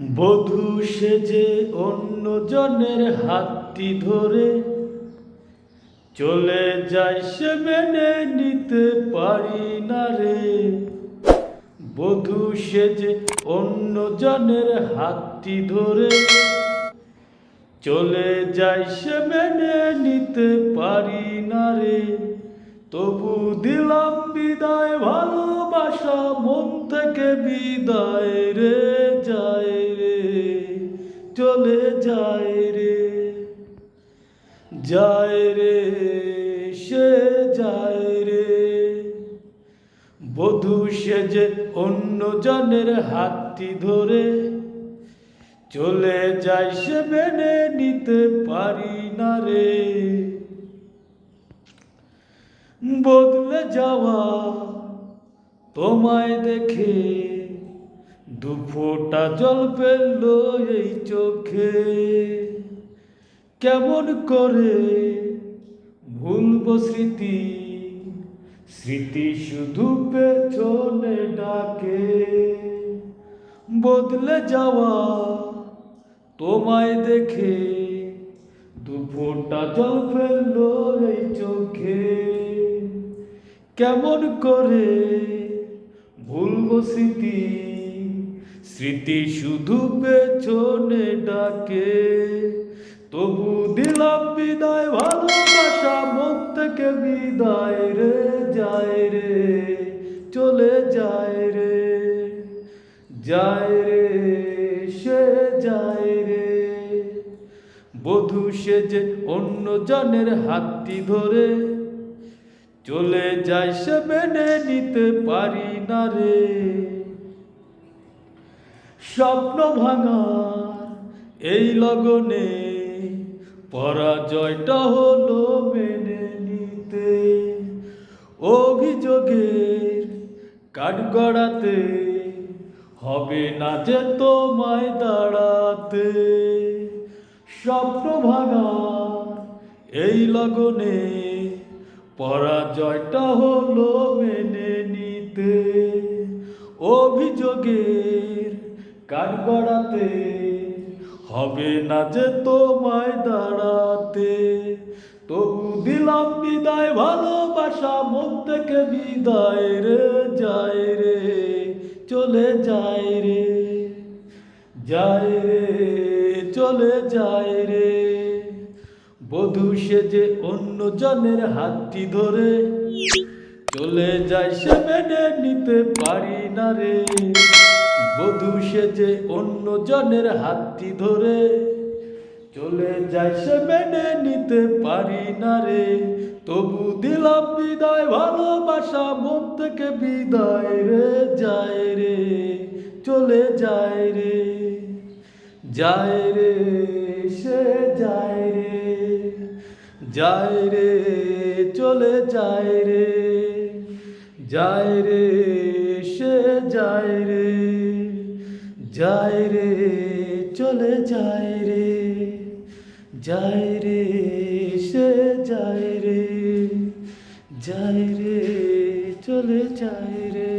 বধূ সেজে অন্য জনের হাতটি ধরে চলে যায়, সে মেনে নিতে পারি না রে। বধূ সেজে অন্য জনের হাতটি ধরে চলে যায়, সে মেনে নিতে পারি না রে। তবু দিলাম বিদায়, ভালোবাসা মন থেকে বিদায় রে, যায় রে, চলে যায় রে, যায় রে, সে যায় রে। বধূ সেজে অন্য জনের হাতটি ধরে চলে যায়, সে মেনে নিতে পারি না রে। বদলে যাওয়া তোমায় দেখে দুফোঁটা জল ফেলল এই চোখে। কেমন করে ভুলবো স্মৃতি, স্মৃতি শুধু পেছনে ডাকে। বদলে যাওয়া তোমায় দেখে দুফোঁটা জল ফেলল এই চোখে। কেমন করে ভুলবো স্মৃতি, স্মৃতি শুধু পেছনে ডাকে। তবু দিলাম বিদায়, ভালোবাসা মন থেকে বিদায় রে, যায় রে, চলে যায় রে, যায় রে, সে যায় রে। বধূ সেজে অন্য জনের হাতটি ধরে চলে যায়, সে মেনে নিতে পারি না রে। স্বপ্ন ভাঙার এই লগনে পরাজয়টা হলো মেনে নিতে। অভিযোগের কাঠগড়াতে হবে না যে তোমায় দাঁড়াতে। স্বপ্ন ভাঙার এই লগনে পরাজয়টা হলো মেনে নিতে। অভিযোগের কাঠগড়াতে হবে না যে তোমায় দাঁড়াতে। তবু দিলাম বিদায়, ভালোবাসা মন থেকে বিদায় রে, যায় রে, চলে যায় রে, যায় রে, চলে যায় রে। বধূ সেজে অন্য জনের হাতটি ধরে চলে যায়, সে মেনে নিতে পারি না রে। বধূ সেজে অন্য জনের হাতটি ধরে চলে যায়, সে মেনে নিতে পারি না রে। তবু দিলাম বিদায়, ভালোবাসা মন থেকে বিদায় রে, যায় রে, চলে যায় রে, যায় রে, সে যায় রে, যায় রে, চলে যায় রে, যায় রে, সে যায় রে, যায় রে, চলে যায় রে, যায় রে, সে যায় রে, যায় রে, চলে যায় রে।